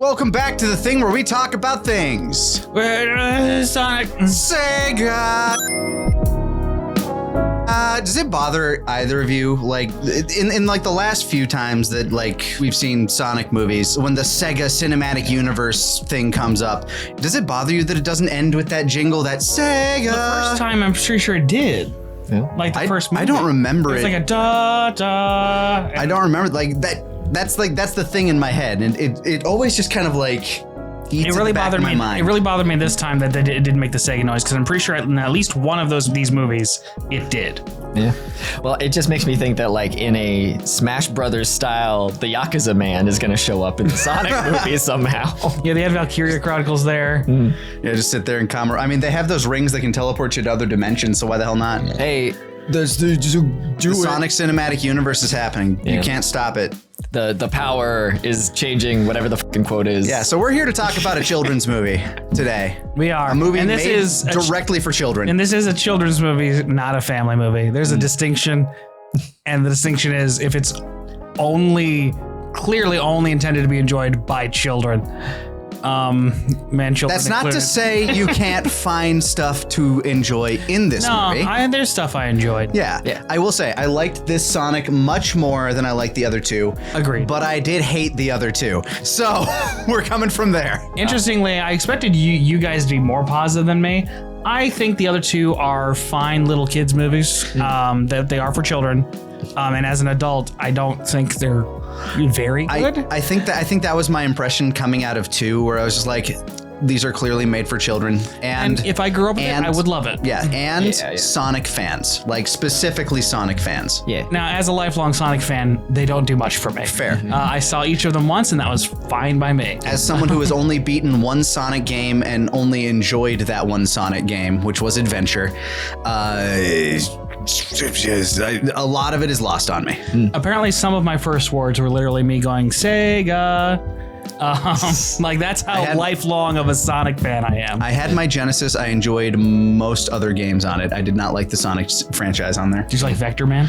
Welcome back to the thing where we talk about things. Sonic. Sega. Does it bother either of you, like, in like the last few times that like we've seen Sonic movies, when the Sega Cinematic Universe thing comes up, does it bother you that it doesn't end with that jingle, that Sega? The first time, I'm pretty sure it did. Yeah. Like the first movie. I don't remember it. it. It's like a da da. I don't remember like that. That's the thing in my head, and it always just kind of like eats It really at the back bothered of my me. mind. It really bothered me this time that it didn't make the Sega noise, because I'm pretty sure in at least one of these movies it did. Yeah. Well, it just makes me think that like in a Smash Brothers style, the Yakuza man is going to show up in the Sonic movie somehow. Yeah, they had Valkyria Chronicles there. Yeah, just sit there and come. I mean, they have those rings that can teleport you to other dimensions, so why the hell not? Hey, the Sonic Cinematic Universe is happening. Yeah. You can't stop it. The power is changing, whatever the fucking quote is. Yeah, so we're here to talk about a children's movie today. We are. A movie and this made is directly for children. And this is a children's movie, not a family movie. There's a distinction, and the distinction is if it's clearly only intended to be enjoyed by children. Children. That's not included. to say you can't find stuff to enjoy in this movie. There's stuff I enjoyed. Yeah, I will say I liked this Sonic much more than I liked the other two. Agreed. But I did hate the other two. So we're coming from there. Interestingly, I expected you guys to be more positive than me. I think the other two are fine little kids movies. That they are for children. And as an adult, I don't think they're very good. I think that was my impression coming out of 2, where I was just like, these are clearly made for children. And if I grew up with it, I would love it. Yeah, and Sonic fans, like specifically Sonic fans. Yeah. Now, as a lifelong Sonic fan, they don't do much for me. Fair. I saw each of them once, and that was fine by me. As someone who has only beaten one Sonic game and only enjoyed that one Sonic game, which was Adventure, a lot of it is lost on me. Apparently, some of my first words were literally me going, Sega. Like, that's how lifelong of a Sonic fan I am. I had my Genesis. I enjoyed most other games on it. I did not like the Sonic franchise on there. Did you like Vector Man?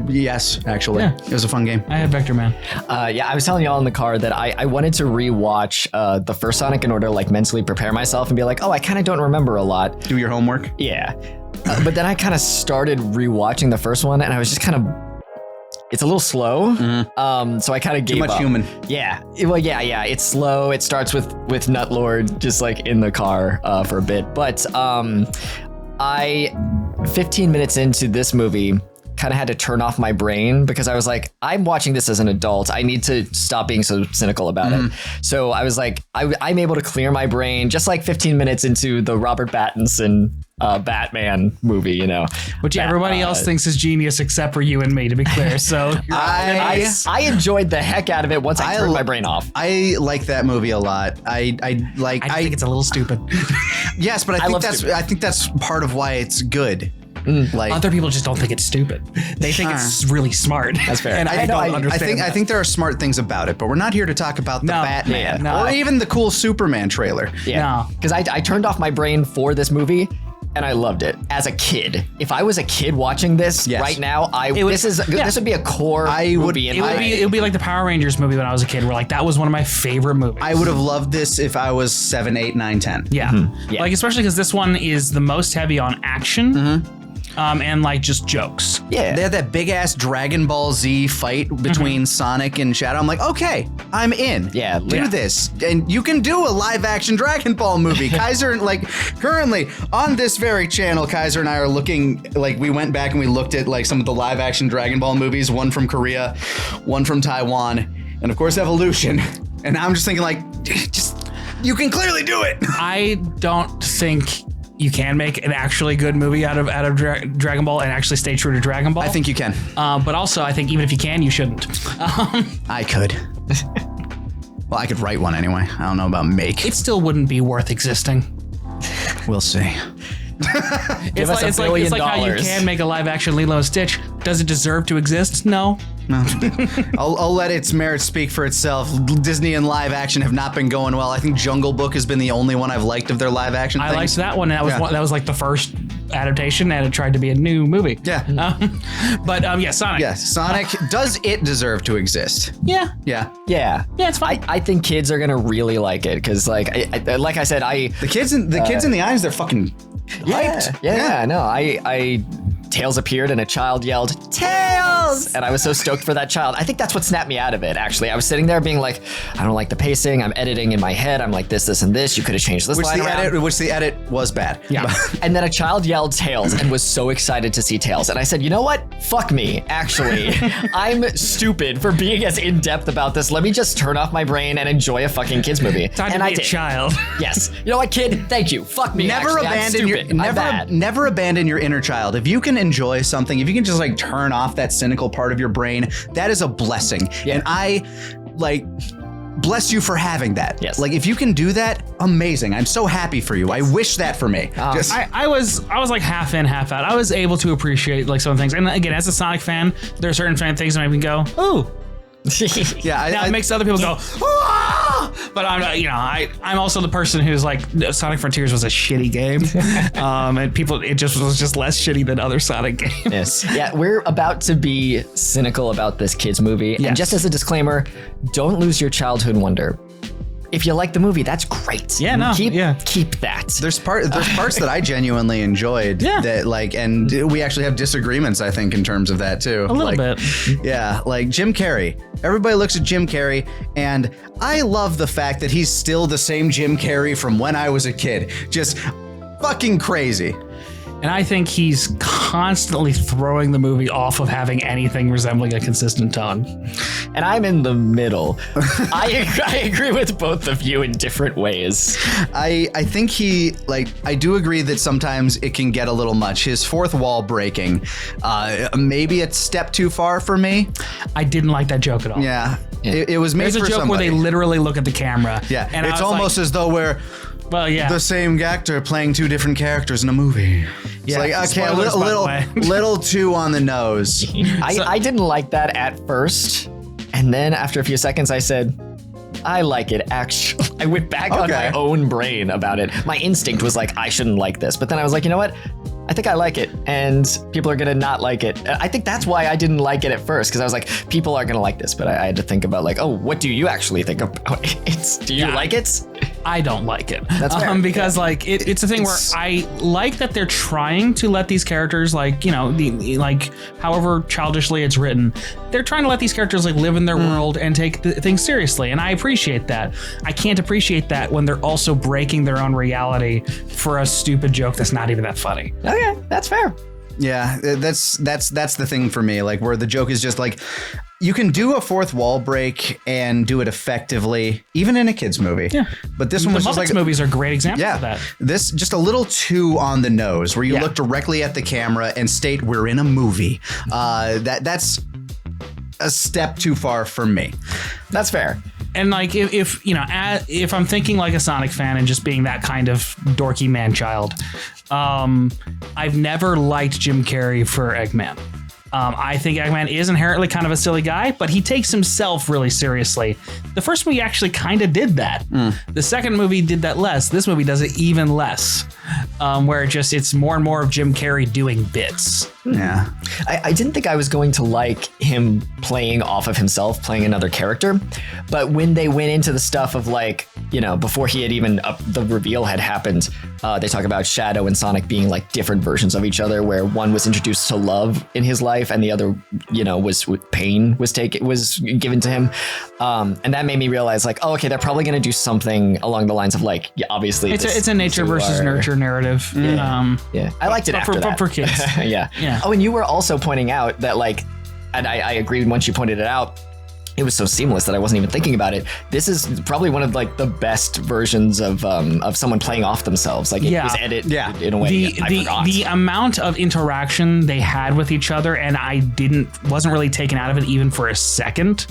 Yes, actually. Yeah. It was a fun game. I had Vector Man. Yeah, I was telling y'all in the car that I wanted to rewatch the first Sonic in order to like mentally prepare myself and be like, oh, I kind of don't remember a lot. Do your homework. Yeah. But then I kind of started rewatching the first one, and I was just kind of, it's a little slow. So I kind of gave up. Too much human. Yeah. Well, yeah. It's slow. It starts with Nutlord just like in the car for a bit. But 15 minutes into this movie, kind of had to turn off my brain because I was like, I'm watching this as an adult. I need to stop being so cynical about it. So I was like, I'm able to clear my brain just like 15 minutes into the Robert Pattinson Batman movie, you know. Which everybody else thinks is genius except for you and me, to be clear. So I enjoyed the heck out of it once I turned my brain off. I like that movie a lot. I think it's a little stupid. Yes, but I think that's part of why it's good. Like, other people just don't think it's stupid. They think it's really smart. That's fair. And I don't understand. I think there are smart things about it, but we're not here to talk about the Batman or even the cool Superman trailer. Yeah, because I turned off my brain for this movie. And I loved it as a kid. If I was a kid watching this right now, this would be a core movie. It would be like the Power Rangers movie when I was a kid, where like that was one of my favorite movies. I would have loved this if I was 7, 8, 9, 10. Yeah. Like especially because this one is the most heavy on action. And like just jokes. Yeah. They had that big ass Dragon Ball Z fight between Sonic and Shadow. I'm like, okay, I'm in. Yeah. Do this. And you can do a live action Dragon Ball movie. Kaiser, like currently on this very channel, Kaiser and I are looking, like we went back and we looked at like some of the live action Dragon Ball movies, one from Korea, one from Taiwan, and of course Evolution. And I'm just thinking like, you can clearly do it. I don't think you can make an actually good movie out of Dragon Ball and actually stay true to Dragon Ball. I think you can. But also, I think even if you can, you shouldn't. I could. Well, I could write one anyway. I don't know about make. It still wouldn't be worth existing. We'll see. It's like how you can make a live action Lilo and Stitch. Does it deserve to exist? No. I'll let its merits speak for itself. Disney and live action have not been going well. I think Jungle Book has been the only one I've liked of their live action things. I liked that one. That was that was like the first adaptation and it tried to be a new movie. Yeah. But Sonic. Yes, Sonic. Does it deserve to exist? Yeah. Yeah. Yeah. Yeah, it's fine. I think kids are gonna really like it because, like I said, The kids in the eyes, they're fucking hyped. Yeah. No, I Tails appeared and a child yelled, "Tails!" And I was so stoked for that child. I think that's what snapped me out of it, actually. I was sitting there being like, I don't like the pacing. I'm editing in my head. I'm like, this, and this. You could have changed this line around. Which the edit was bad. Yeah. And then a child yelled Tails and was so excited to see Tails. And I said, you know what? Fuck me, actually. I'm stupid for being as in-depth about this. Let me just turn off my brain and enjoy a fucking kids movie. Time and to I be a did. child. Yes. You know what, kid? Thank you. Fuck me. Never actually. abandon your I'm bad. never abandon your inner child. If you can enjoy something, if you can just like turn off that cynical part of your brain, that is a blessing. Yeah. And I like bless you for having that. Yes. Like if you can do that, amazing. I'm so happy for you. I wish that for me. I was like half in, half out. I was able to appreciate like some things. And again, as a Sonic fan, there are certain things that I can go, ooh. Yeah, Now it makes other people go, ah! But I'm also the person who's like, Sonic Frontiers was a shitty game, and it was just less shitty than other Sonic games. Yes. Yeah, we're about to be cynical about this kids movie, Yes. and just as a disclaimer, don't lose your childhood wonder. If you like the movie, that's great. Yeah, no, keep that. There's parts that I genuinely enjoyed. Yeah. That like, and we actually have disagreements, I think, in terms of that too. A little bit. Yeah, like Jim Carrey. Everybody looks at Jim Carrey, and I love the fact that he's still the same Jim Carrey from when I was a kid. Just fucking crazy. And I think he's constantly throwing the movie off of having anything resembling a consistent tone. And I'm in the middle. I agree with both of you in different ways. I think I do agree that sometimes it can get a little much. His fourth wall breaking, maybe a step too far for me. I didn't like that joke at all. Yeah. It was made There's for a joke somebody. where they literally look at the camera. Yeah, And it's almost as though we're the same actor playing two different characters in a movie. It's Yeah, like, okay, spoilers, by the way. little too on the nose. I didn't like that at first, and then after a few seconds I said, I like it, actually. I went back on my own brain about it. My instinct was like, I shouldn't like this. But then I was like, you know what? I think I like it, and people are gonna not like it. I think that's why I didn't like it at first, because I was like, people are gonna like this, but I had to think about like, oh, what do you actually think about it? Do you like it? I don't like it. That's fair. Because like it's a thing where I like that they're trying to let these characters like, like however childishly it's written, they're trying to let these characters like live in their world and take things seriously, and I appreciate that. I can't appreciate that when they're also breaking their own reality for a stupid joke that's not even that funny. Okay, that's fair. Yeah, that's the thing for me. Like where the joke is just like, you can do a fourth wall break and do it effectively, even in a kids movie. Yeah, but this one was just like movies are great examples of that. This just a little too on the nose, where you look directly at the camera and state we're in a movie. That's a step too far for me. That's fair. And like if I'm thinking like a Sonic fan and just being that kind of dorky man child, I've never liked Jim Carrey for Eggman. I think Eggman is inherently kind of a silly guy, but he takes himself really seriously. The first movie actually kind of did that. The second movie did that less. This movie does it even less, where it's more and more of Jim Carrey doing bits. Yeah. I didn't think I was going to like him playing off of himself, playing another character. But when they went into the stuff of like, before he had even, the reveal had happened, they talk about Shadow and Sonic being like different versions of each other, where one was introduced to love in his life and the other, was pain was given to him. And that made me realize like, oh, okay, they're probably going to do something along the lines of like, obviously it's a nature versus nurture narrative. Yeah. I liked it after that. For kids. Yeah. Oh, and you were also pointing out that like, and I agreed once you pointed it out, it was so seamless that I wasn't even thinking about it. This is probably one of like the best versions of someone playing off themselves. Like it was edited in a way I forgot. The amount of interaction they had with each other, and I wasn't really taken out of it even for a second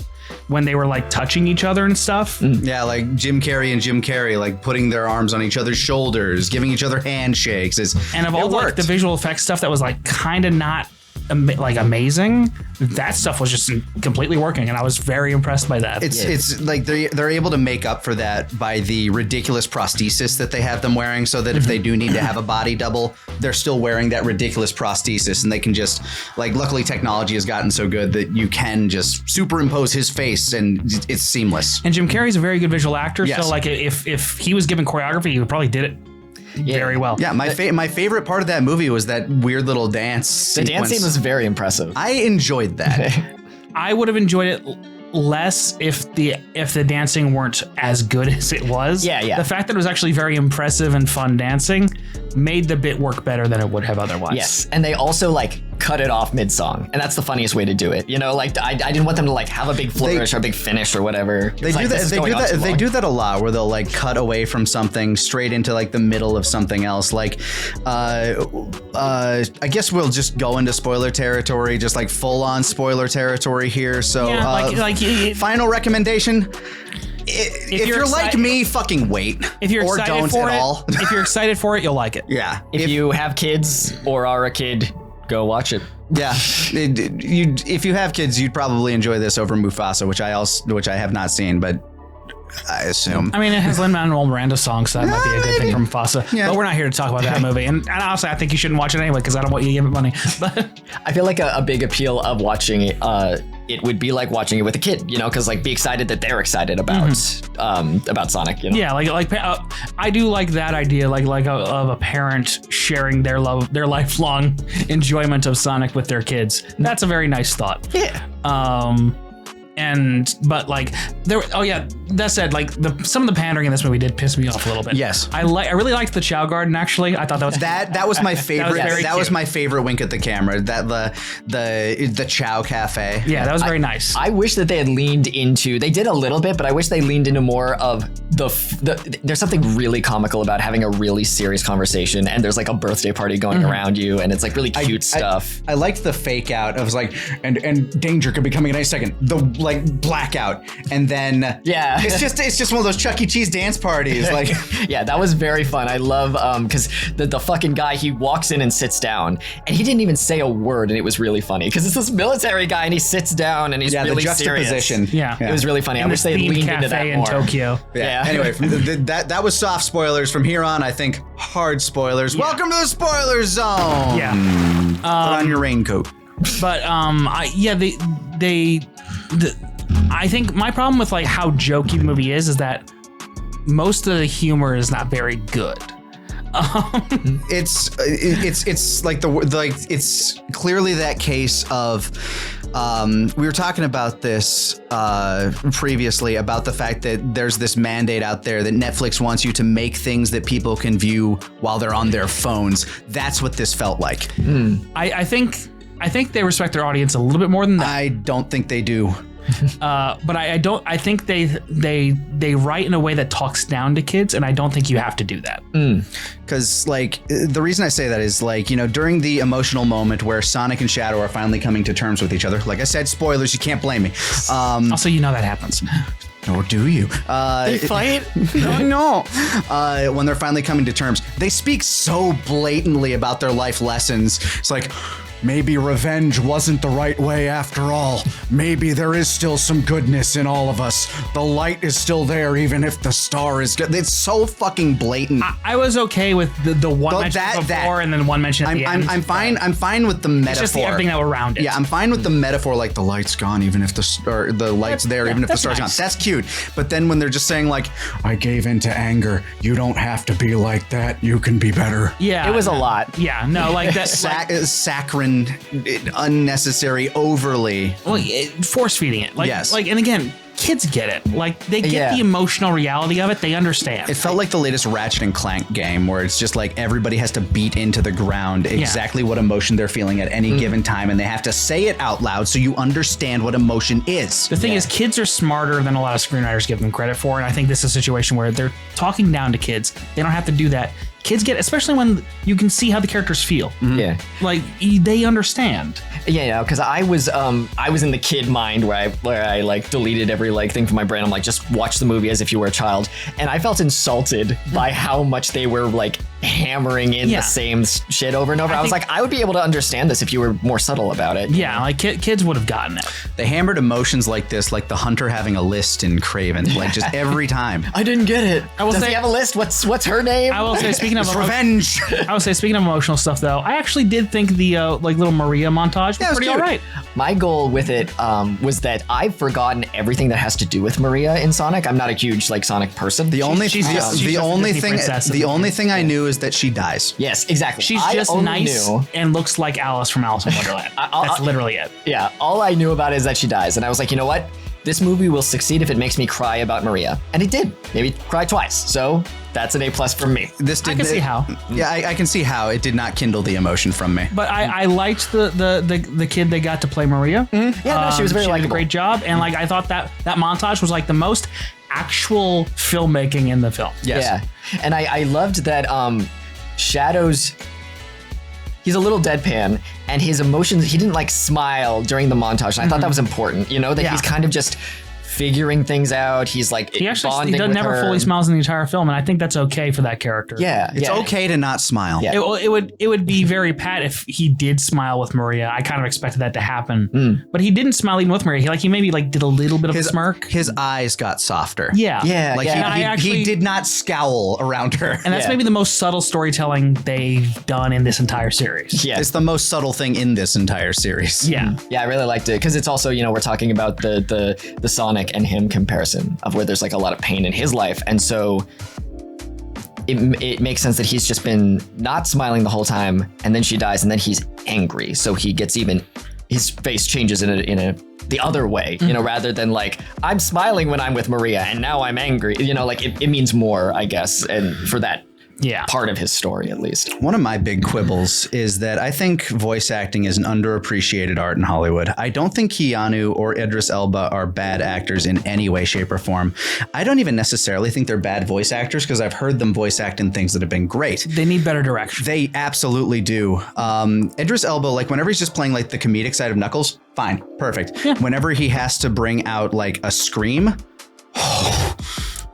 when they were like touching each other and stuff. Yeah, like Jim Carrey and Jim Carrey like putting their arms on each other's shoulders, giving each other handshakes. And of all like the visual effects stuff that was like kind of not amazing. That stuff was just completely working, and I was very impressed by that. It's like they're able to make up for that by the ridiculous prosthesis that they have them wearing, so that if they do need to have a body double, they're still wearing that ridiculous prosthesis, and they can just like, luckily technology has gotten so good that you can just superimpose his face and it's seamless. And Jim Carrey's a very good visual actor, Yes. so like if he was given choreography, he would probably did it very well. Yeah, my favorite part of that movie was that weird little dance The sequence. dance scene was very impressive. I enjoyed that. I would have enjoyed it less if the dancing weren't as good as it was. Yeah. The fact that it was actually very impressive and fun dancing made the bit work better than it would have otherwise. Yes, and they also like cut it off mid-song, and that's the funniest way to do it. You know, like I didn't want them to like have a big flourish or a big finish or whatever. They do that. They do that a lot, where they'll like cut away from something straight into like the middle of something else. Like, I guess we'll just go into spoiler territory, just like full on spoiler territory here. So, final recommendation. If you're like me, fucking wait. If you're or excited don't for at it, all. if you're excited for it, you'll like it. Yeah. If you have kids or are a kid, go watch it. Yeah, if you have kids, you'd probably enjoy this over Mufasa, which I have not seen, but I assume. I mean, it has Lin-Manuel Miranda songs, so that might be a good thing from Mufasa. Yeah. But we're not here to talk about that movie. And honestly, I think you shouldn't watch it anyway, because I don't want you to give it money. But I feel like a big appeal of watching it would be like watching it with a kid, you know, because like be excited that they're excited about Sonic. You know? yeah, I do like that idea, of a parent sharing their lifelong enjoyment of Sonic with their kids. That's a very nice thought. Yeah. But like that said, like some of the pandering in this movie did piss me off a little bit. Yes. I really liked the Chow Garden, actually. I thought that was my favorite. That was cute. my favorite wink at the camera. That the Chow Cafe. Yeah, that was very nice. I wish that they had leaned into. They did a little bit, but I wish they leaned into more of there's something really comical about having a really serious conversation, and there's like a birthday party going around you, and it's like really cute stuff. I liked the fake out. I was like, and danger could be coming in any second. The like blackout, and then it's just one of those Chuck E. Cheese dance parties. Like, yeah, that was very fun. I love because the fucking guy, he walks in and sits down, and he didn't even say a word, and it was really funny because it's this military guy, and he sits down, and he's really the juxtaposition. serious. Yeah. It was really funny. I wish they had leaned into that in more. Tokyo. Yeah. Anyway, that was soft spoilers. From here on, I think hard spoilers. Yeah. Welcome to the spoiler zone. Yeah. Put on your raincoat. But I think my problem with like how jokey the movie is that most of the humor is not very good. It's like it's clearly that case of we were talking about this previously about the fact that there's this mandate out there that Netflix wants you to make things that people can view while they're on their phones. That's what this felt like. I think they respect their audience a little bit more than that. I don't think they do. But I think they write in a way that talks down to kids, and I don't think you have to do that. Because like the reason I say that is like, you know, during the emotional moment where Sonic and Shadow are finally coming to terms with each other, like I said, spoilers, you can't blame me. Also, you know that happens. Or do you? They fight? No. When they're finally coming to terms, they speak so blatantly about their life lessons. It's like, maybe revenge wasn't the right way after all. Maybe there is still some goodness in all of us. The light is still there, even if the star is good. It's so fucking blatant. I was okay with the one mention before and then one mention at the end. I'm fine with the metaphor. It's just the everything that around it. Yeah, I'm fine with the metaphor, like the light's gone, even if the light's there, even if the star's nice. gone. That's cute. But then when they're just saying like, I gave in to anger. You don't have to be like that. You can be better. Yeah, It was a lot. Yeah, no, like that. Saccharine, unnecessary, overly. Force feeding it. Like, Yes. and again, kids get it. Like they get the emotional reality of it. They understand. It felt like the latest Ratchet and Clank game where it's just like everybody has to beat into the ground exactly what emotion they're feeling at any given time, and they have to say it out loud so you understand what emotion is. The thing is, kids are smarter than a lot of screenwriters give them credit for, and I think this is a situation where they're talking down to kids. They don't have to do that. Kids get, especially when you can see how the characters feel. Yeah. Like they understand. Yeah, because I was in the kid mind where I like deleted every like thing from my brain. I'm like, just watch the movie as if you were a child, and I felt insulted by how much they were like hammering in the same shit over and over. I was like, I would be able to understand this if you were more subtle about it. Yeah, like kids would have gotten it. They hammered emotions like this, like the hunter having a list in Craven, like just every time. I didn't get it. Does he have a list? What's her name? I will say, speaking of revenge. I will say, speaking of emotional stuff, though, I actually did think the like little Maria montage was pretty all right. My goal with it was that I've forgotten everything that has to do with Maria in Sonic. I'm not a huge like Sonic person. The only thing I knew is that she dies. Yes, exactly. She's just nice and looks like Alice from Alice in Wonderland. That's literally it. Yeah, all I knew about it is that she dies, and I was like, you know what? This movie will succeed if it makes me cry about Maria, and it did. Maybe cry twice. So that's an A+ from me. I can see how. Yeah, I can see how it did not kindle the emotion from me. But I liked the kid they got to play Maria. Mm-hmm. Yeah, no, she was very likable. Did a great job, and like I thought that montage was like the most actual filmmaking in the film. Yes. Yeah, and I loved that Shadow's. He's a little deadpan, and his emotions, he didn't like smile during the montage. And I thought that was important, you know, that he's kind of just figuring things out. He's like he never fully smiles in the entire film, and I think that's okay for that character. Yeah, it's okay to not smile. Yeah. It would be very pat if he did smile with Maria. I kind of expected that to happen, but he didn't smile even with Maria. He maybe like did a little bit of a smirk. His eyes got softer. Yeah, like he did not scowl around her, and that's maybe the most subtle storytelling they've done in this entire series. Yeah, it's the most subtle thing in this entire series. Yeah, I really liked it because it's also, you know, we're talking about the Sonic and him comparison of where there's like a lot of pain in his life, and so it makes sense that he's just been not smiling the whole time, and then she dies, and then he's angry, so he gets even his face changes in a the other way, you know, rather than like I'm smiling when I'm with Maria and now I'm angry, you know, like it means more, I guess, and for that part of his story, at least. One of my big quibbles is that I think voice acting is an underappreciated art in Hollywood. I don't think Keanu or Idris Elba are bad actors in any way, shape, or form. I don't even necessarily think they're bad voice actors because I've heard them voice act in things that have been great. They need better direction. They absolutely do. Idris Elba, like whenever he's just playing like the comedic side of Knuckles, fine, perfect. Yeah. Whenever he has to bring out like a scream,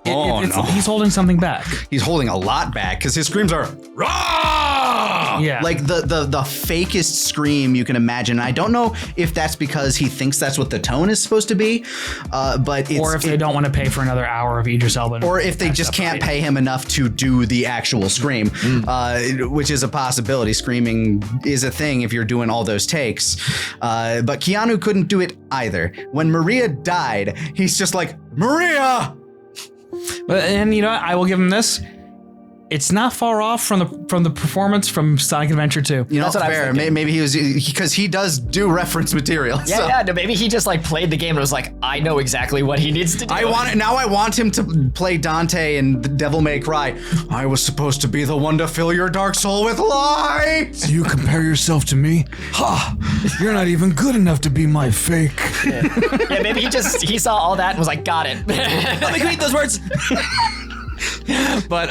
he's holding something back. He's holding a lot back because his screams are Rah! Yeah, like the fakest scream you can imagine. I don't know if that's because he thinks that's what the tone is supposed to be, but it's, or if they don't want to pay for another hour of Idris Elba, or if they just can't pay him enough to do the actual scream, which is a possibility. Screaming is a thing if you're doing all those takes, but Keanu couldn't do it either. When Maria died, he's just like Maria. And you know what? I will give him this. It's not far off from the performance from Sonic Adventure 2. You know, that's fair. Maybe he was, because he does do reference material. Yeah, no, maybe he just like played the game and was like, I know exactly what he needs to do. I want him to play Dante in The Devil May Cry. I was supposed to be the one to fill your dark soul with light. So you compare yourself to me? Ha! You're not even good enough to be my fake. Yeah, maybe he saw all that and was like, got it. Let me read those words. But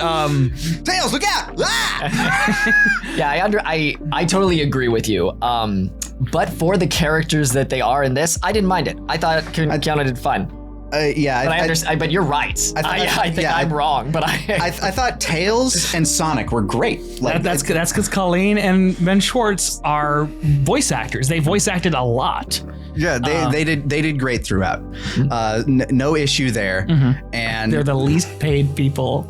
Tails, look out! Ah! Yeah, I totally agree with you. But for the characters that they are in this, I didn't mind it. I thought Keanu did fine. Yeah, but I understand. But you're right. I think I'm wrong. But I thought Tails and Sonic were great. Like that's because Colleen and Ben Schwartz are voice actors. They voice acted a lot. Yeah, they did great throughout. No issue there. And they're the least paid people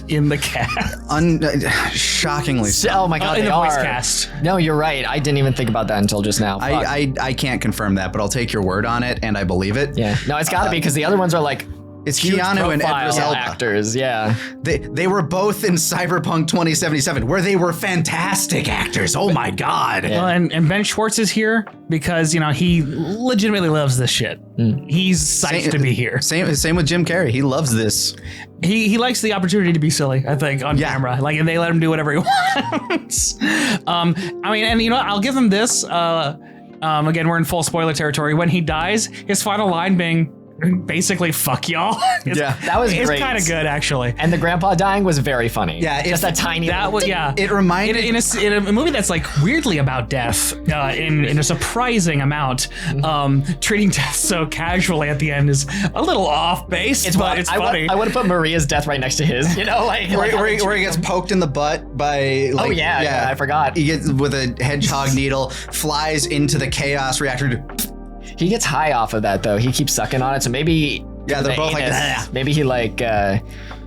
in the cast. Shockingly so. Oh my god, in they the are. Voice cast. No, you're right. I didn't even think about that until just now. I can't confirm that, but I'll take your word on it, and I believe it. Yeah. No, it's got to be because the other ones are like. It's Keanu and Idris Elba. Actors, yeah. They were both in Cyberpunk 2077, where they were fantastic actors. Oh my god. Yeah. Well, and Ben Schwartz is here because, you know, he legitimately loves this shit. He's psyched to be here. Same with Jim Carrey. He loves this. He likes the opportunity to be silly, I think, on camera. Like, and they let him do whatever he wants. I mean, and you know, I'll give him this. Again, we're in full spoiler territory. When he dies, his final line being, basically fuck y'all. Yeah. That was it's great. kind of good actually. And the grandpa dying was very funny. Yeah, just a tiny. That was It reminded in a movie that's like weirdly about death in a surprising amount. Treating death so casually at the end is a little off base, but it's funny. I would have put Maria's death right next to his. You know, where he gets poked in the butt by. Like, yeah, I forgot. He gets with a hedgehog needle, flies into the chaos reactor. He gets high off of that though. He keeps sucking on it, so maybe. Yeah, they're both like. Maybe he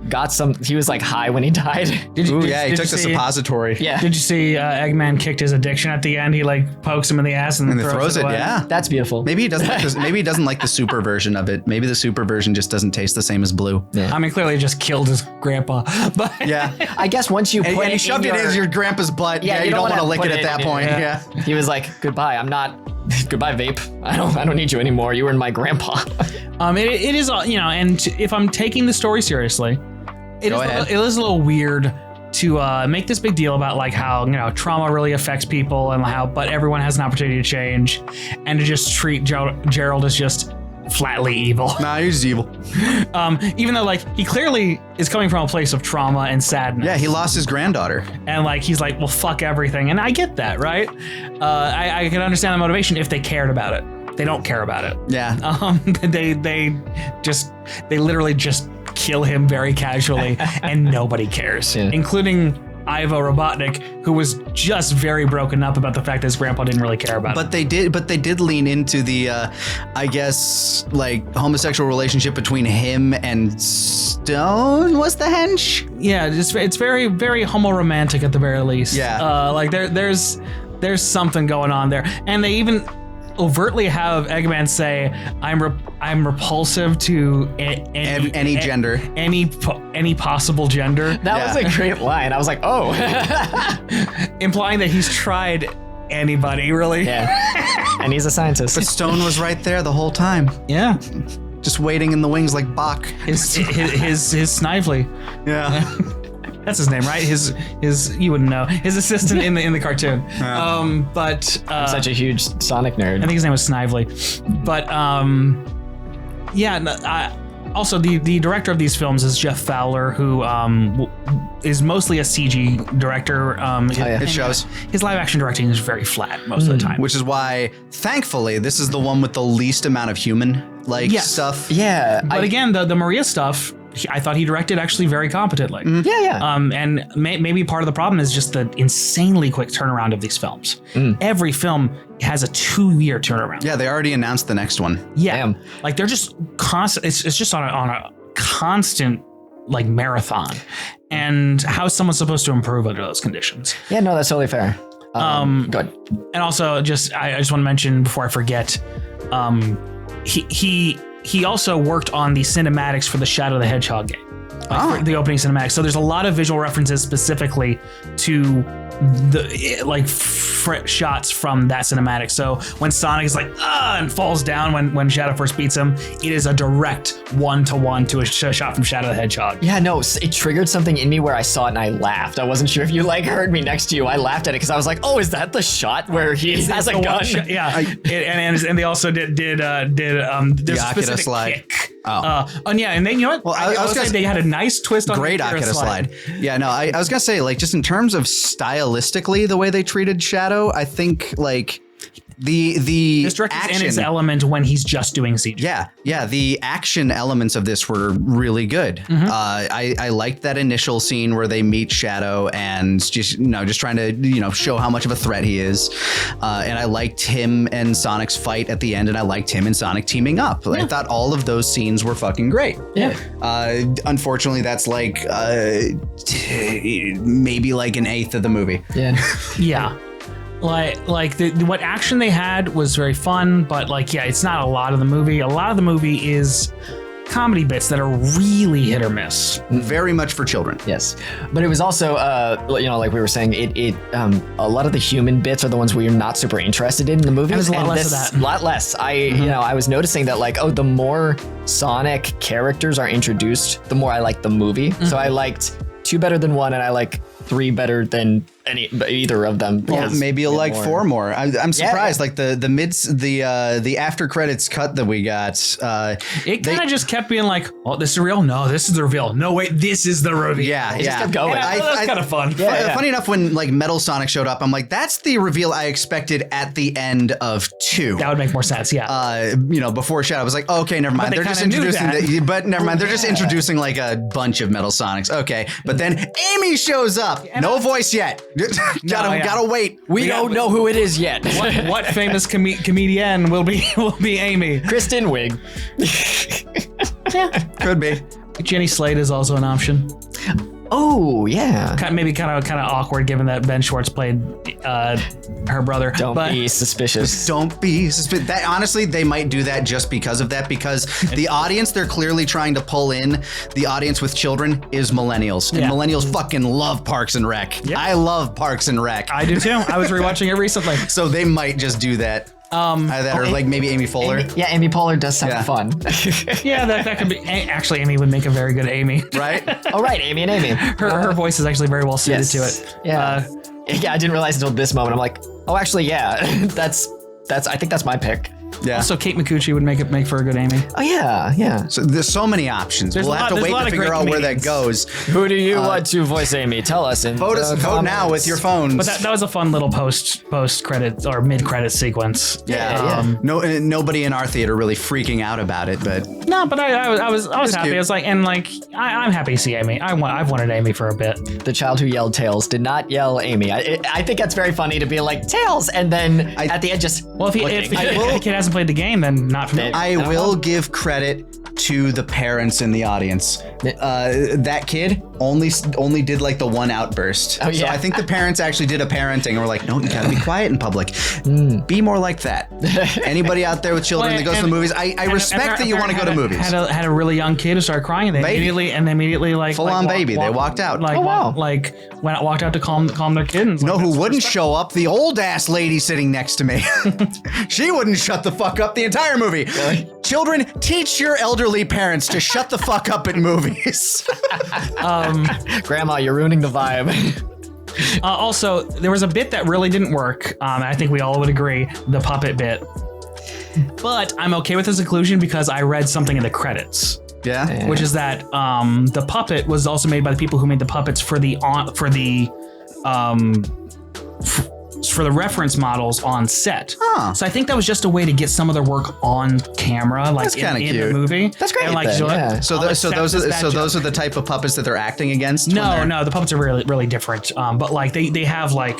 got some. He was like high when he died. He took the suppository. Yeah. Did you see Eggman kicked his addiction at the end? He like pokes him in the ass and then throws it away. Yeah, that's beautiful. Maybe he doesn't. Maybe he doesn't like the super version of it. Maybe the super version just doesn't taste the same as blue. Yeah. I mean, clearly he just killed his grandpa. But Yeah, I guess once you put and he shoved it in your grandpa's butt. Yeah, you don't want to lick it at that point. Yeah. He was like, "Goodbye. I'm not. Goodbye, vape. I don't need you anymore. You were my grandpa." It is, and if I'm taking the story seriously, it is a little weird to make this big deal about like how trauma really affects people and but everyone has an opportunity to change, and to just treat Gerald as just flatly evil. Nah, he's evil. Even though like he clearly is coming from a place of trauma and sadness. Yeah, he lost his granddaughter, and like he's like, well, fuck everything, and I get that, right? I can understand the motivation if they cared about it. They don't care about it. Yeah. They literally just kill him very casually, and nobody cares, including Ivo Robotnik, who was just very broken up about the fact that his grandpa didn't really care about it. They did lean into the, I guess, like homosexual relationship between him and Stone was the hench. Yeah, it's very, very homo-romantic at the very least. Yeah. Like there's something going on there, and they even overtly have Eggman say, "I'm repulsive to any gender, any possible gender." That was a great line. I was like, "Oh," implying that he's tried anybody really. Yeah, and he's a scientist. But Stone was right there the whole time. Yeah, just waiting in the wings like Bach. His Snively. Yeah. That's his name, right? His you wouldn't know. His assistant in the cartoon. But I'm such a huge Sonic nerd. I think his name was Snively. But also the director of these films is Jeff Fowler, who is mostly a CG director. It shows. His live action directing is very flat most of the time. Which is why, thankfully, this is the one with the least amount of human stuff. Yeah. But again, the Maria stuff, I thought he directed actually very competently. Yeah. And maybe part of the problem is just the insanely quick turnaround of these films. Every film has a 2-year turnaround. Yeah, they already announced the next one. Yeah. Damn. Like they're just constant. It's just on a constant like marathon. And how is someone supposed to improve under those conditions? Yeah, no, that's totally fair. Good. And also, I just want to mention before I forget, he also worked on the cinematics for the Shadow the Hedgehog game, for the opening cinematics. So there's a lot of visual references specifically to the shots from that cinematic. So when Sonic is like and falls down when Shadow first beats him, it is a direct 1-to-1 to a shot from Shadow the Hedgehog. Yeah, no, it triggered something in me where I saw it and I laughed. I wasn't sure if you heard me next to you. I laughed at it because I was like, oh, is that the shot where he has a gun? Yeah, and they also did the Oculus slide. Kick. And then you know what? Well, I was gonna say they had a nice twist on great the Oculus slide. Yeah, no, I was gonna say like just in terms of stylistically the way they treated Shadow, I think like the this director's action in his element when he's just doing CG. Yeah, the action elements of this were really good. I liked that initial scene where they meet Shadow and just trying to show how much of a threat he is. And I liked him and Sonic's fight at the end, and I liked him and Sonic teaming up. I thought all of those scenes were fucking great. Yeah. Unfortunately, that's like maybe like an eighth of the movie. Yeah. What action they had was very fun, but it's not a lot of the movie. A lot of the movie is comedy bits that are really hit or miss. Very much for children. Yes, but it was also, like we were saying, a lot of the human bits are the ones where you're not super interested in the movie. There's a lot less of that. A lot less. I was noticing that the more Sonic characters are introduced, the more I like the movie. So I liked 2 better than 1, and I like 3 better than either of them. Well, maybe you'll like 4 more. I'm surprised. Yeah. Like the after credits cut that we got. It kind of just kept being like, oh, this is real. No, this is the reveal. No, wait, this is the reveal. Yeah, It just kept going. Yeah, that's kind of fun. Funny enough, when like Metal Sonic showed up, I'm like, that's the reveal I expected at the end of 2. That would make more sense. Yeah. Before Shadow, I was like, oh, okay, never mind. they They're just kinda knew introducing, but never mind. They're just introducing like a bunch of Metal Sonics. Okay, but then Amy shows up. No voice yet. Gotta wait. We don't know who it is yet. what famous comedian will be Amy? Kristen Wiig. Could be. Jenny Slate is also an option. Oh yeah. Maybe kind of awkward given that Ben Schwartz played her brother. Don't be suspicious. Don't be suspicious. That honestly, they might do that just because of that. Because the audience they're clearly trying to pull in, the audience with children, is millennials, and millennials fucking love Parks and Rec. Yep. I love Parks and Rec. I do too. I was rewatching it recently. So they might just do that. Or like maybe Amy Poehler. Amy Poehler does sound fun. Yeah, that could be. Actually, Amy would make a very good Amy. Right? Oh, right, Amy and Amy. Her voice is actually very well suited to it. Yeah. I didn't realize until this moment. I'm like, oh, actually, yeah, that's. I think that's my pick. Yeah. Also, Kate McCucci would make for a good Amy. Oh yeah. So there's so many options. We'll have to wait to figure out where that goes. Who do you want to voice Amy? Tell us in vote now with your phones. But that was a fun little post credit or mid credit sequence. Yeah. Nobody in our theater really freaking out about it, but no. But I was happy. Cute. I was like, I'm happy to see Amy. I've wanted Amy for a bit. The child who yelled Tails did not yell Amy. I think that's very funny to be like Tails, and then at the end just. Well, if the kid hasn't played the game, then not for me. I will give credit to the parents in the audience. That kid only did like the one outburst. Oh, yeah. So I think the parents actually did a parenting and were like, no, you gotta be quiet in public. Be more like that. Anybody out there with children that goes to the movies, I respect that you want to go to movies. Had a really young kid who started crying, and they immediately like full on baby. They walked out. Walked out to calm their kid. And who wouldn't show up? The old ass lady sitting next to me. She wouldn't shut the fuck up the entire movie. Really? Children, teach your elderly parents to shut the fuck up at movies. Grandma, you're ruining the vibe. Also, there was a bit that really didn't work. I think we all would agree, the puppet bit. But I'm okay with this inclusion because I read something in the credits. Yeah. Which is that the puppet was also made by the people who made the puppets for the reference models on set. Huh. So I think that was just a way to get some of their work on camera, like in the movie. That's great. And So those are the type of puppets that they're acting against? No, the puppets are really, really different. But like they have like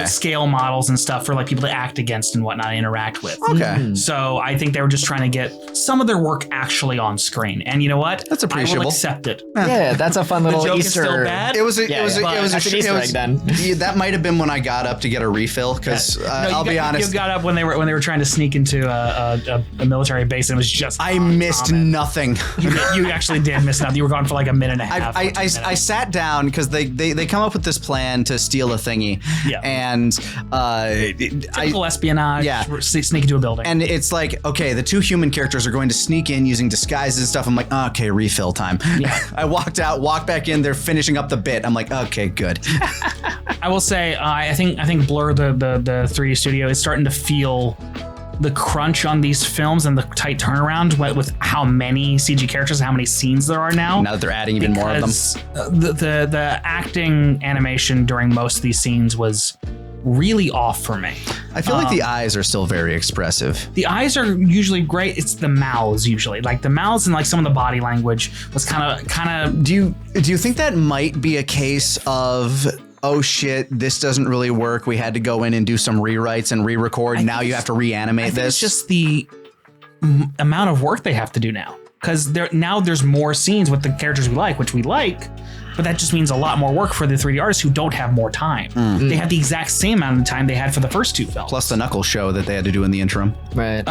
scale models and stuff for like people to act against and whatnot, interact with. Okay. So I think they were just trying to get some of their work actually on screen. And you know what? That's appreciable. I will accept it. Yeah, that's a fun little the joke Easter. Is still bad. It was an Easter egg then. Yeah, that might have been when I got up to get a refill because I'll be honest. You got up when they were trying to sneak into a military base and it was just. I missed nothing. You actually did miss nothing. You were gone for like a minute and a half. I sat down because they come up with this plan to steal a thingy. Yeah. And typical espionage. Yeah. Sneak into a building. And it's like, okay, the two human characters are going to sneak in using disguises and stuff. I'm like, okay, refill time. Yeah. I walked back in. They're finishing up the bit. I'm like, okay, good. I will say, I think Blur, the 3D studio, is starting to feel the crunch on these films and the tight turnaround with how many CG characters and how many scenes there are now. Now that they're adding even more of them. The acting animation during most of these scenes was really off for me. I feel like the eyes are still very expressive. The eyes are usually great. It's the mouths usually. Like the mouths and like some of the body language was kind of. Do you think that might be a case of, oh shit, this doesn't really work. We had to go in and do some rewrites and re-record. Now you have to reanimate this. It's just the amount of work they have to do now. Because there's more scenes with the characters we like, which we like, but that just means a lot more work for the 3D artists who don't have more time. They have the exact same amount of time they had for the first two films. Plus the Knuckles show that they had to do in the interim. Right.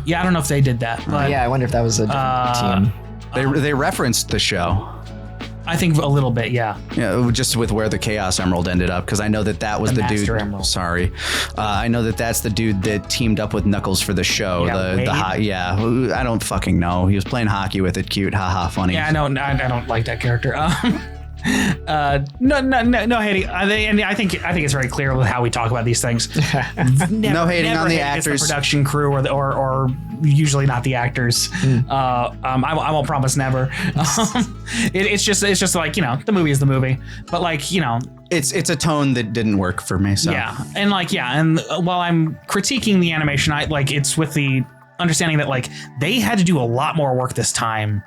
Yeah, I don't know if they did that. But, I wonder if that was a different team. They referenced the show. I think a little bit, yeah. Yeah, just with where the Chaos Emerald ended up, because I know that was the dude. Emerald. Sorry, I know that's the dude that teamed up with Knuckles for the show. Yeah, I don't fucking know. He was playing hockey with it. Cute, haha, funny. Yeah, I know. I don't like that character. No hating. I think it's very clear with how we talk about these things. No hating on the actors, the production crew, or usually not the actors. I won't promise never. It's just like, you know, the movie is the movie, but like, you know, it's a tone that didn't work for me. So yeah, and while I'm critiquing the animation, it's with the understanding that like they had to do a lot more work this time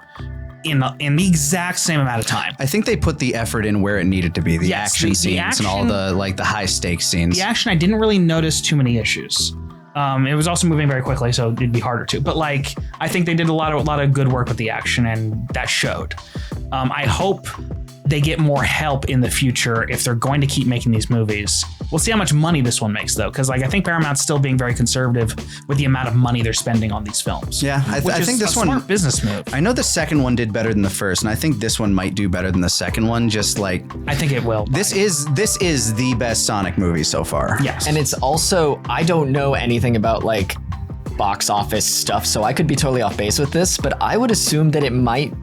in the exact same amount of time. I think they put the effort in where it needed to be. The action scenes and all the the high stakes scenes. The action, I didn't really notice too many issues. It was also moving very quickly, so it'd be harder to. But like, I think they did a lot of good work with the action, and that showed. I hope they get more help in the future if they're going to keep making these movies. We'll see how much money this one makes, though, because like I think Paramount's still being very conservative with the amount of money they're spending on these films. Yeah, I think this one, smart business move. I know the second one did better than the first, and I think this one might do better than the second one. Just like I think it will. This is the best Sonic movie so far. Yes, and it's also, I don't know anything about like box office stuff, so I could be totally off base with this, but I would assume that it might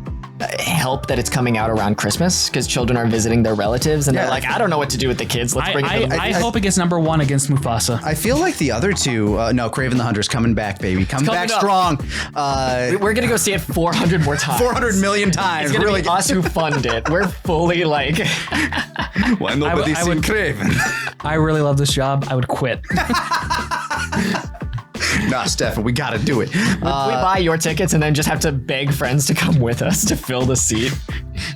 help that it's coming out around Christmas because children are visiting their relatives and they're like, I don't know what to do with the kids. Let's bring it. I hope it gets number one against Mufasa. I feel like the other two, no, Kraven the Hunter's coming back, baby. Coming back strong. We're going to go see it 400 more times. 400 million times. It's going to be us who fund it. We're fully like... Why nobody seen Kraven? I really love this job. I would quit. Nah, Stephan, we gotta do it. We buy your tickets and then just have to beg friends to come with us to fill the seat.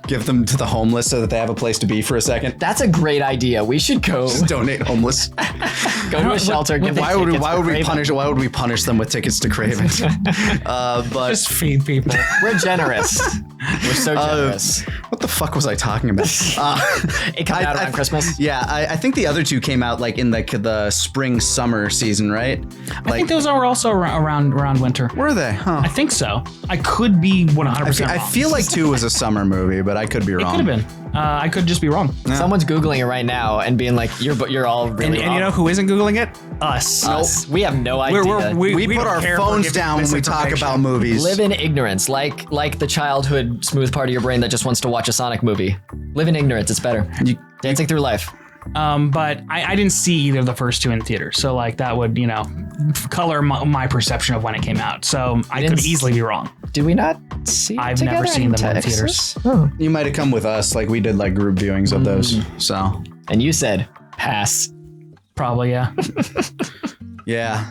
Give them to the homeless so that they have a place to be for a second. That's a great idea. We should go. Just donate homeless. Go to a shelter. Give why would we punish them with tickets to Kraven? But just feed people. We're generous. We're so generous. What the fuck was I talking about? It came out around Christmas. Yeah, I think the other two came out like in the spring summer season, right? I think those were also around winter. Were they? Huh. I think so. I could be 100% wrong. I feel like 2 was a summer movie, but I could be wrong. It could have been. I could just be wrong. Yeah. Someone's Googling it right now and being like, you're all really and you know who isn't Googling it? Us. Us. We have no idea. We put our phones down when we talk about movies. Live in ignorance, like the childhood smooth part of your brain that just wants to watch a Sonic movie. Live in ignorance. It's better. Dancing through life. But I didn't see either of the first two in theaters, so like that would, you know, color my perception of when it came out. So I could easily be wrong. Did we not see? I've never seen them in theaters. Oh. You might have come with us, like we did like group viewings of those. So. And you said pass. Probably, yeah. Yeah.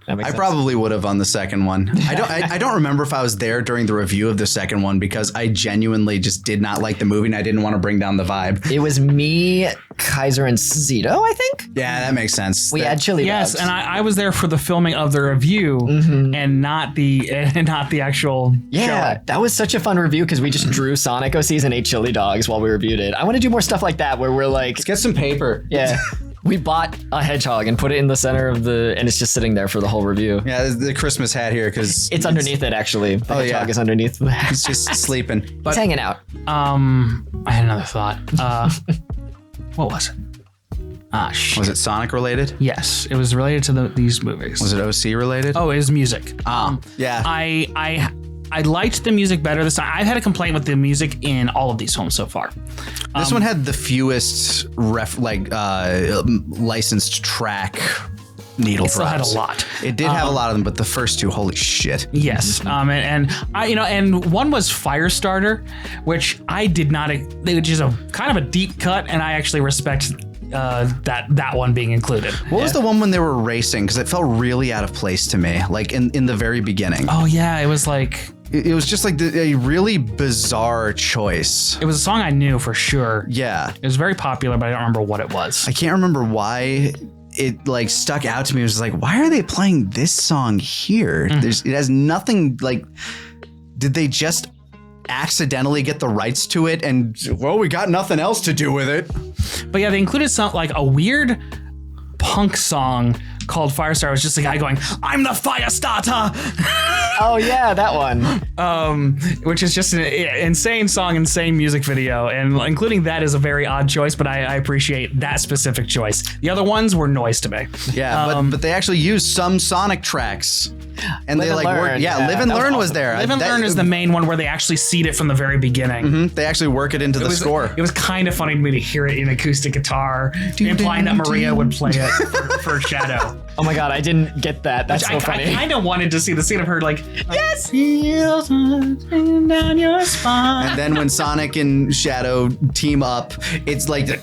I probably would have on the second one. I don't remember if I was there during the review of the second one because I genuinely just did not like the movie and I didn't want to bring down the vibe. It was me, Kaiser, and Zito, I think. Yeah, that makes sense. We had chili dogs. Yes, and I was there for the filming of the review and not the actual show. That was such a fun review because we just drew Sonic OCs and ate chili dogs while we reviewed it. I want to do more stuff like that where we're like... Let's get some paper. Yeah. We bought a hedgehog and put it in the center of and it's just sitting there for the whole review. Yeah, the Christmas hat here because it's underneath it actually. The hedgehog is underneath the hat. He's just sleeping. He's hanging out. I had another thought. What was it? Shit. Was it Sonic related? Yes, it was related to these movies. Was it OC related? Oh, it was music. Yeah. I liked the music better this time. I've had a complaint with the music in all of these films so far. This one had the fewest licensed track needle drops. It still had a lot. It did have a lot of them, but the first two, holy shit. Yes, and I, and one was Firestarter, which I did not. Which is a kind of a deep cut, and I actually respect that one being included. What was the one when they were racing? Because it felt really out of place to me, like in the very beginning. Oh yeah, it was like. It was just like a really bizarre choice. It was a song I knew for sure. Yeah. It was very popular, but I don't remember what it was. I can't remember why it like stuck out to me. It was like, why are they playing this song here? It has nothing like, did they just accidentally get the rights to it and, well, we got nothing else to do with it. But yeah, they included some like a weird punk song called Firestar was just a guy going, "I'm the fire starter," Oh yeah, that one. which is just an insane song, insane music video, and including that is a very odd choice, but I appreciate that specific choice. The other ones were noise to me. Yeah, but they actually used some Sonic tracks. And Live they and like Learn, work, yeah, Live and that was Learn was awesome. there. Live and Learn is the main one where they actually seed it from the very beginning. They actually work it into the score. It was kind of funny to me to hear it in acoustic guitar, implying that Maria would play it for Shadow. Oh my god, I didn't get that. That's so funny. I kind of wanted to see the scene of her like, yes, feels down your spine. And then when Sonic and Shadow team up, it's like the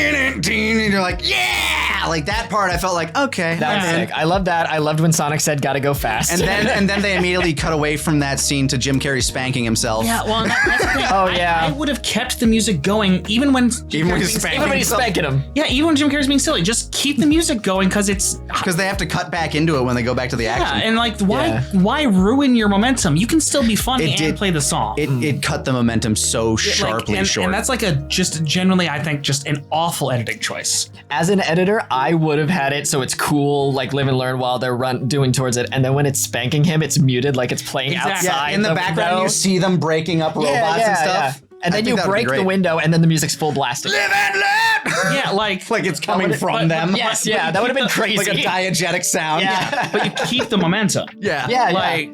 and you're like, yeah, like that part. I felt like, okay, That was sick. I love that. I loved when Sonic said, "Gotta go fast." and then they immediately cut away from that scene to Jim Carrey spanking himself. Yeah, well, that's the thing. Oh, yeah. I would have kept the music going even when Jim when Carrey's he's being spanking Everybody's silly. spanking him. Yeah, even when Jim Carrey's being silly, just keep the music going because it's Because they have to cut back into it when they go back to the action. and like why Yeah. why ruin your momentum? You can still be funny It and did- play the song. It cut the momentum so Like, sharply short. and that's like a just genuinely, I think, just an awful editing choice. As an editor, I would have had it so it's cool, like Live and Learn while they're doing towards it, and then when it's spanking him, it's muted, like it's playing Exactly. outside. in the background, window. you see them breaking up robots and stuff. And then you break the window, and then the music's full blasting. Live and learn! Yeah, like Like it's coming from them. Yes, yeah, that would have been crazy. Like a diegetic sound. Yeah. but you keep the momentum. Yeah. Yeah, Like,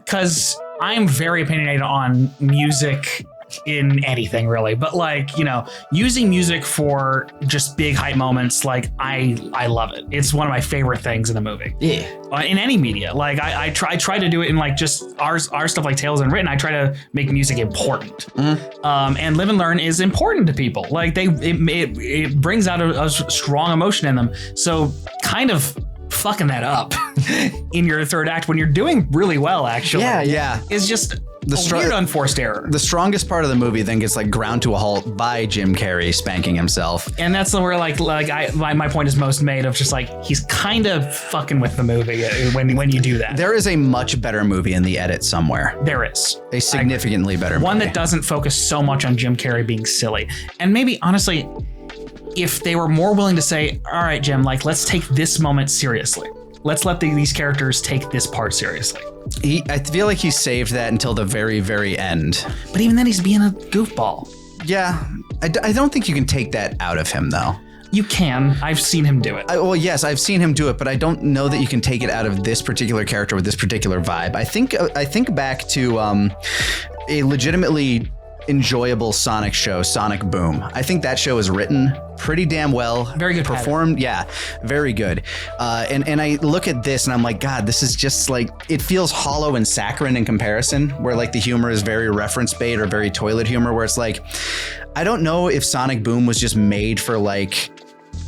because I'm very opinionated on music in anything really, but like, you know, using music for just big hype moments, like I love it. It's one of my favorite things in a movie. Yeah. In any media. Like I try to do it in like just our stuff like Tales Unwritten. I try to make music important. And Live and Learn is important to people. Like it brings out a strong emotion in them. So kind of fucking that up in your third act when you're doing really well, actually. Yeah. Is just The a weird unforced error. The strongest part of the movie then gets like ground to a halt by Jim Carrey spanking himself. And that's where my point is most made of just like he's kind of fucking with the movie when you do that. There is a much better movie in the edit somewhere. There is A significantly better one movie. that doesn't focus so much on Jim Carrey being silly. And maybe honestly, if they were more willing to say, all right, Jim, like let's take this moment seriously. Let's let these characters take this part seriously. I feel like he saved that until the very, very end. But even then, he's being a goofball. Yeah, I don't think you can take that out of him though. You can. I've seen him do it. Well, yes, I've seen him do it, but I don't know that you can take it out of this particular character with this particular vibe. I think back to a legitimately enjoyable Sonic show, Sonic Boom. I think that show is written pretty damn well. Very good performed. Yeah, very good. And I look at this and I'm like, God, this is just like, it feels hollow and saccharine in comparison, where like the humor is very reference bait or very toilet humor, where it's like, I don't know if Sonic Boom was just made for like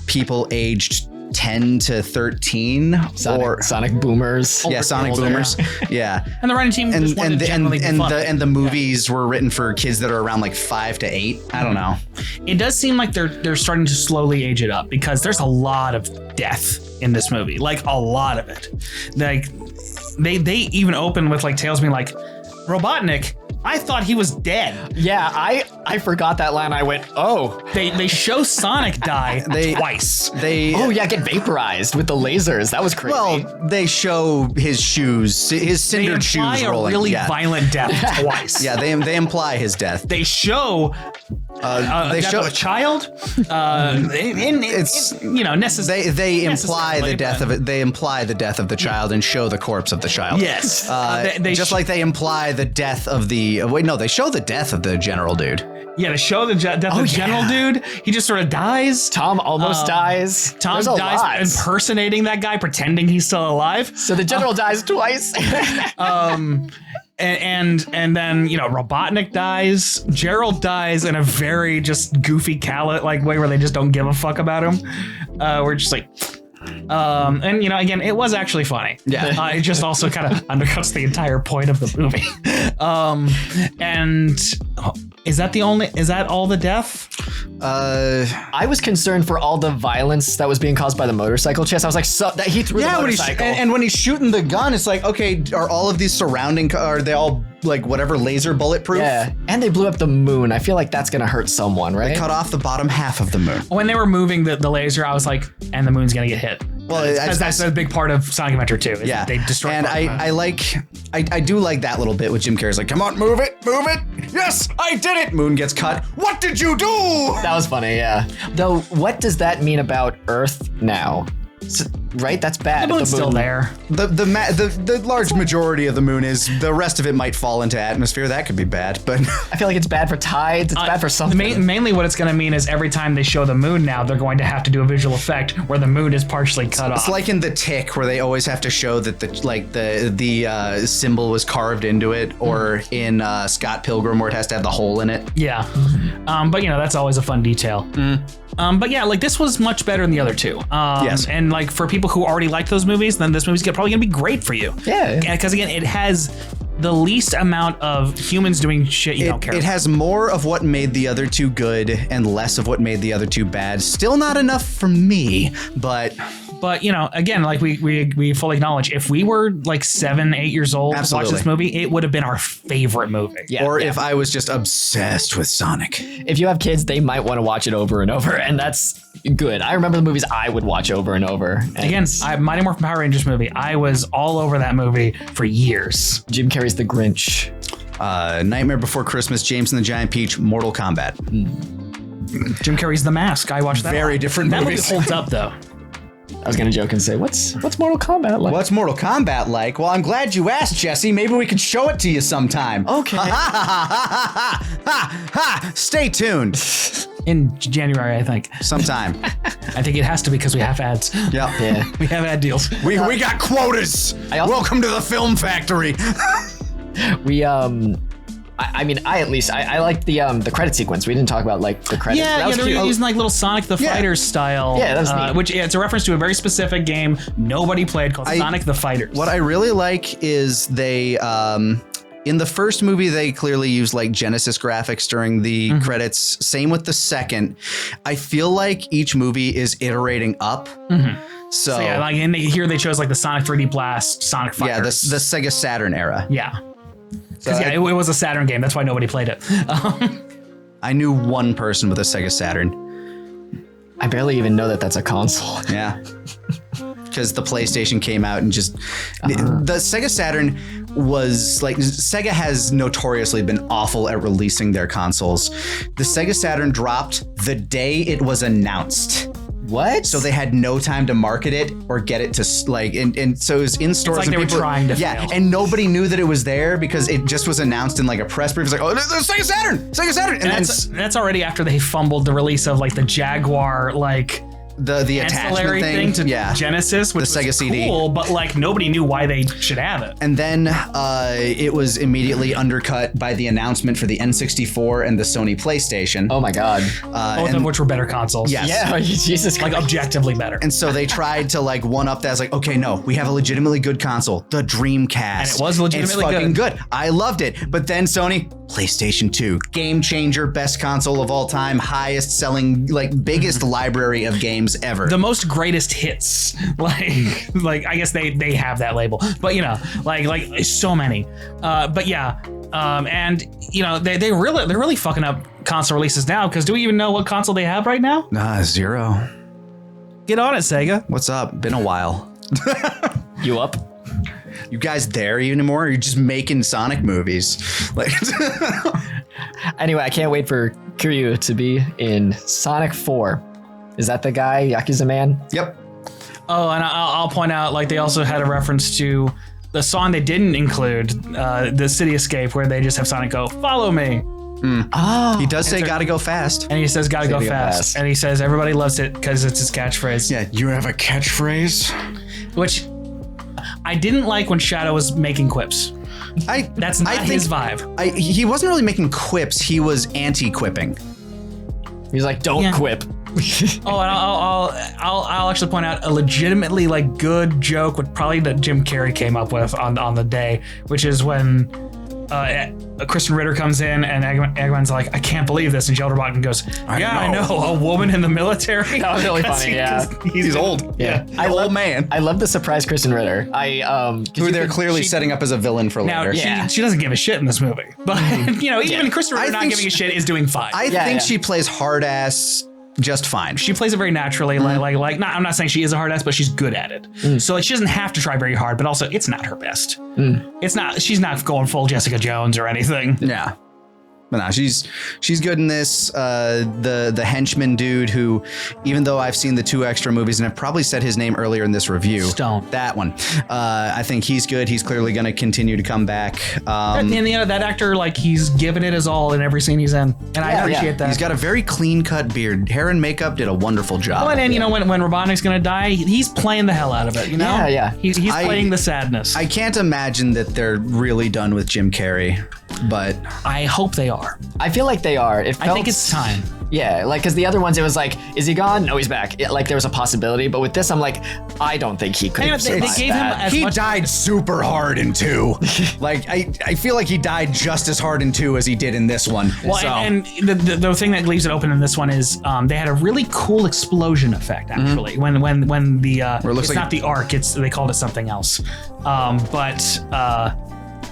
people aged 10 to 13 or Sonic Boomers. yeah, Sonic Boomers. Yeah. And the writing team just wanted to generally be funny. the movies were written for kids that are around like 5 to 8. I don't know. It does seem like they're starting to slowly age it up because there's a lot of death in this movie, like a lot of it. Like they even open with like Tails being like, Robotnik, I thought he was dead. Yeah, I forgot that line. I went, oh. They show Sonic die twice. Oh yeah, get vaporized with the lasers. That was crazy. Well, they show his shoes, his They cindered imply shoes a rolling. really yeah. violent death twice. Yeah, they imply his death. They show They death show of a child. It's you know necessary. they imply necessarily, the death but- of it. They imply the death of the child and show the corpse of the child. Yes. They just like they imply the death of the. Wait, no, they show the death of the general dude. Yeah, to show the death of the general dude, he just sort of dies. Tom almost dies. Tom There's a dies lot. impersonating that guy, pretending he's still alive. So the general dies twice. And then you know Robotnik dies. Gerald dies in a very just goofy Callet like way where they just don't give a fuck about him. We're just like. And you know, again, it was actually funny. Yeah. It just also kind of undercuts the entire point of the movie. And is that all the death? I was concerned for all the violence that was being caused by the motorcycle chase. I was like, so that he threw the when motorcycle. and when he's shooting the gun, it's like, okay, are all of these surrounding? Are they all like whatever laser bulletproof? yeah, and they blew up the moon. I feel like that's gonna hurt someone, right? Cut off the bottom half of the moon. When they were moving the laser, I was like, and the moon's gonna get hit. Well, that's a big part of Sonic Adventure 2. Is yeah, they destroy. and I do like that little bit with Jim Carrey's like, come on, move it. Yes, I did it. Moon gets cut. What did you do? That was funny, yeah. Though, what does that mean about Earth now? Right, that's bad. The moon's still there. The large majority of the moon is. The rest of it might fall into atmosphere. That could be bad, but I feel like it's bad for tides. It's bad for something. Mainly, what it's going to mean is every time they show the moon now, they're going to have to do a visual effect where the moon is partially cut off. It's like in The Tick, where they always have to show that the symbol was carved into it, or in Scott Pilgrim, where it has to have the hole in it. Yeah, but that's always a fun detail. But yeah, like this was much better than the other two. Yes. And like for people who already liked those movies, then this movie's probably gonna be great for you. Yeah. Because again, it has the least amount of humans doing shit you don't care It about. has more of what made the other two good and less of what made the other two bad. Still not enough for me, but again, like we fully acknowledge, if we were like 7, 8 years old to watch this movie, it would have been our favorite movie. Yeah, or if I was just obsessed with Sonic. If you have kids, they might want to watch it over and over, and that's good. I remember the movies I would watch over and over. And Again, Mighty Morphin Power Rangers movie, I was all over that movie for years. Jim Carrey's The Grinch. Nightmare Before Christmas, James and the Giant Peach, Mortal Kombat. Jim Carrey's The Mask, I watched that. Very different That movies. movie holds up though. I was gonna joke and say, what's Mortal Kombat like? What's Mortal Kombat like? Well, I'm glad you asked, Jesse. Maybe we could show it to you sometime. Okay. Stay tuned. In January, I think. Sometime. I think it has to be because we have ads. Yeah. Yeah. We have ad deals. We got quotas. Welcome to the film factory. We I mean, I like the credit sequence. We didn't talk about like the credits. Yeah, That was they're cute. using like little Sonic the Fighter style. Yeah, that was neat. Which it's a reference to a very specific game nobody played called Sonic the Fighters. What I really like is they in the first movie they clearly used like Genesis graphics during the credits. Same with the second. I feel like each movie is iterating up. So yeah, like here they chose like the Sonic 3D Blast, Sonic Fighters. yeah, the Sega Saturn era. Yeah. Because it was a Saturn game. That's why nobody played it. I knew one person with a Sega Saturn. I barely even know that that's a console. Yeah. Because the PlayStation came out and just the Sega Saturn was like, Sega has notoriously been awful at releasing their consoles. The Sega Saturn dropped the day it was announced. What? So they had no time to market it or get it to like, and so it was in stores. like and they were people, trying to yeah, fail. and nobody knew that it was there because it just was announced in like a press brief. It's like, oh, there's Sega Saturn, and That's already after they fumbled the release of like the Jaguar like the ancillary attachment thing to Genesis, which the Sega was CD. cool, but like nobody knew why they should have it. And then it was immediately undercut by the announcement for the N64 and the Sony PlayStation. Oh my God. Both of which were better consoles. Yes. Yeah, Jesus Like Christ. objectively better. And so they tried to like one up that. I was like, okay, no, we have a legitimately good console, the Dreamcast. And it was legitimately it's fucking good. I loved it. But then Sony, PlayStation 2, game changer, best console of all time, highest selling, like biggest library of games ever. The most greatest hits, like I guess they have that label, but like so many, but yeah, and they're really fucking up console releases now, because do we even know what console they have right now? Zero. Get on it, Sega. What's up? Been a while. You up? You guys there anymore? Or are you just making Sonic movies? Like, Anyway, I can't wait for Kiryu to be in Sonic 4. Is that the guy, Yakuza Man? yep. Oh, and I'll point out, like, they also had a reference to the song they didn't include, the City Escape, where they just have Sonic go, "Follow me," Oh. He does say gotta go fast. and he says, "Gotta go Gotta go fast," fast. and he says everybody loves it because it's his catchphrase. Yeah, you have a catchphrase? Which I didn't like when Shadow was making quips. That's not his vibe. He wasn't really making quips. He was anti-quipping. He's like, don't Yeah. quip. Oh, and I'll actually point out a legitimately like good joke, what probably that Jim Carrey came up with on the day, which is when Kristen Ritter comes in and Eggman's like, "I can't believe this," and Sheldon Bottom goes, "Yeah, I know, a woman in the military." That was really funny, yeah. He's old. Yeah. Old man. I love the surprise Kristen Ritter. Who they're clearly setting up as a villain for Now, later. Yeah. she doesn't give a shit in this movie, but even Kristen Ritter I not think giving a shit is doing fine. I think she plays hard ass just fine. She plays it very naturally. Like not, I'm not saying she is a hard ass, but she's good at it. So like, she doesn't have to try very hard, but also it's not her best. It's not. She's not going full Jessica Jones or anything. Yeah. But no, she's good in this. The henchman dude who, even though I've seen the 2 extra movies and I've probably said his name earlier in this review, Stone. That one. I think he's good. He's clearly going to continue to come back. And that actor, like, he's given it his all in every scene he's in, and I appreciate that. He's got a very clean cut beard. Hair and makeup did a wonderful job. Well, and you know when Robotnik's gonna die, he's playing the hell out of it. You know, He's playing the sadness. I can't imagine that they're really done with Jim Carrey, but I hope they are. I feel like they are. I think it's time. Yeah, like, because the other ones, it was like, is he gone? No, he's back. Like, there was a possibility. But with this, I'm like, I don't think he could. They gave him as he much. died super hard in 2. Like, I feel like he died just as hard in 2 as he did in this one. Well, so. and the thing that leaves it open in this one is they had a really cool explosion effect, actually. When the it's like not the arc, they called it something else.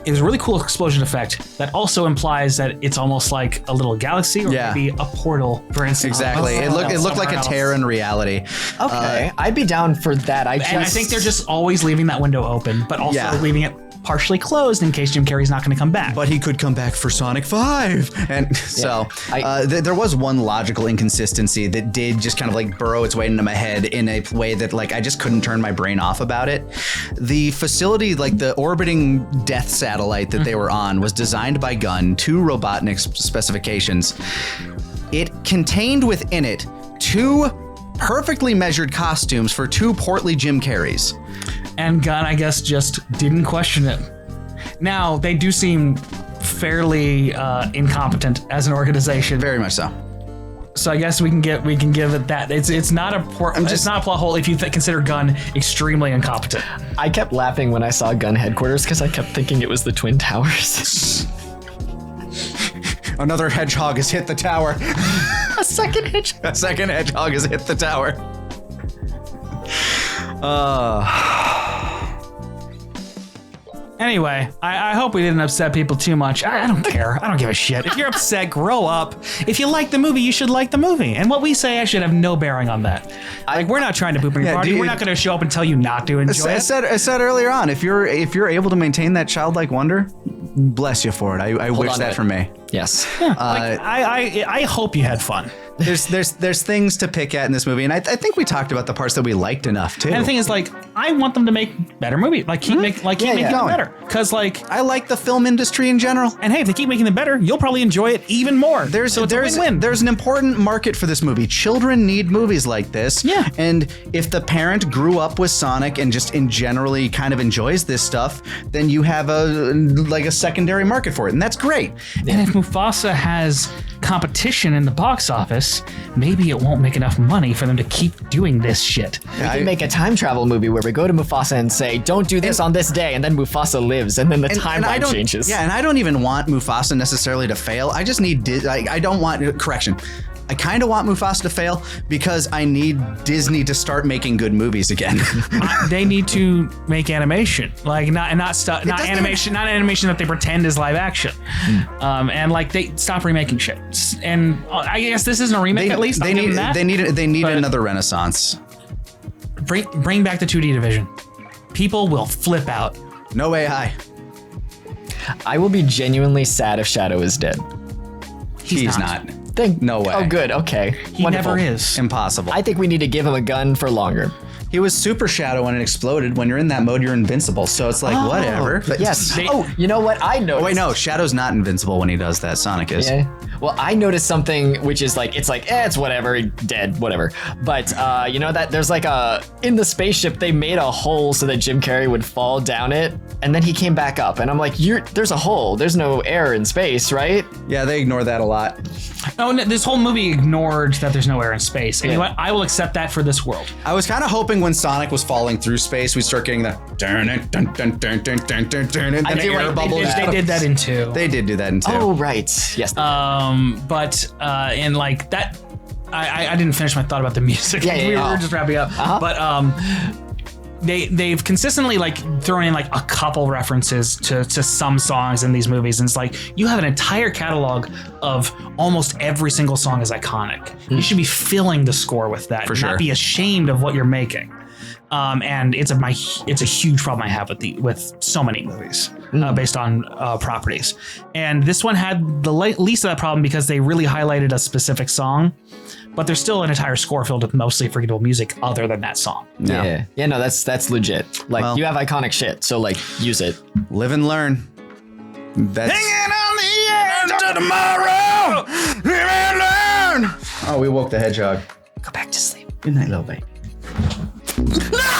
It was a really cool explosion effect that also implies that it's almost like a little galaxy or maybe a portal, for instance. Exactly. It looked like a tear in reality. Okay, I'd be down for that. I think they're just always leaving that window open, but also leaving it partially closed in case Jim Carrey's not going to come back. But he could come back for Sonic 5. And so there was one logical inconsistency that did just kind of like burrow its way into my head in a way that like I just couldn't turn my brain off about it. The facility, like the orbiting death satellite that they were on, was designed by Gunn to Robotnik's specifications. It contained within it 2 perfectly measured costumes for 2 portly Jim Carreys. And Gunn, I guess, just didn't question it. Now, they do seem fairly incompetent as an organization. Very much so. So I guess we can give it that. It's not a plot hole if you consider Gunn extremely incompetent. I kept laughing when I saw Gunn headquarters because I kept thinking it was the Twin Towers. Another hedgehog has hit the tower. A second hedgehog has hit the tower. Anyway, I hope we didn't upset people too much. I don't care. I don't give a shit. If you're upset, grow up. If you like the movie, you should like the movie. And what we say actually have no bearing on that. Like, we're not trying to poop in your party. We're not going to show up and tell you not to enjoy it. I said earlier on, if you're able to maintain that childlike wonder, bless you for it. I wish that for me. Yes. I hope you had fun. There's things to pick at in this movie, and I think we talked about the parts that we liked enough too. And the thing is, like, I want them to make better movies. Like, keep making them better. Because, like, I like the film industry in general. And hey, if they keep making them better, you'll probably enjoy it even more. There's a win-win. There's an important market for this movie. Children need movies like this. Yeah. And if the parent grew up with Sonic and just in generally kind of enjoys this stuff, then you have a secondary market for it, and that's great. And if Mufasa has competition in the box office, maybe it won't make enough money for them to keep doing this shit. We can make a time travel movie where we go to Mufasa and say, don't do this on this day, and then Mufasa lives, and then the timeline changes. Yeah, and I don't even want Mufasa necessarily to fail. I just need, I don't want, correction. I kind of want Mufasa to fail because I need Disney to start making good movies again. They need to make animation, like not animation that they pretend is live action, and like they stop remaking shit. And I guess this isn't a remake. At least they need another renaissance. Bring back the 2D division. People will flip out. No AI. I will be genuinely sad if Shadow is dead. He's not. No way. Oh, good. Okay. He never is. Impossible. I think we need to give him a gun for longer. He was Super Shadow when it exploded. When you're in that mode, you're invincible. So it's like, whatever. But yes. You know what? I noticed. Oh, wait, no. Shadow's not invincible when he does that. Sonic is. Yeah. Well, I noticed something which is like, it's whatever, dead, whatever. But you know that there's like in the spaceship, they made a hole so that Jim Carrey would fall down it. And then he came back up. And I'm like, there's a hole. There's no air in space, right? Yeah, they ignore that a lot. Oh, no, this whole movie ignored that there's no air in space. And you know what? I will accept that for this world. I was kind of hoping when Sonic was falling through space, we'd start getting the and then air bubbles. They did that in 2. They did do that in 2. Oh, right. Yes. But and like that, I didn't finish my thought about the music. Yeah, we were just wrapping up. But they've consistently like thrown in like a couple references to some songs in these movies, and it's like you have an entire catalog of almost every single song is iconic. You should be filling the score with that. For and sure. Not be ashamed of what you're making. And it's a huge problem I have with so many movies based on properties. And this one had the least of that problem because they really highlighted a specific song, but there's still an entire score filled with mostly forgettable music other than that song. Yeah. No, that's legit. Like, Well- you have iconic shit, so like use it. Live and learn. That's Hanging on the edge of tomorrow. Live and learn. Oh, we woke the hedgehog. Go back to sleep. Good night, little baby. Ah!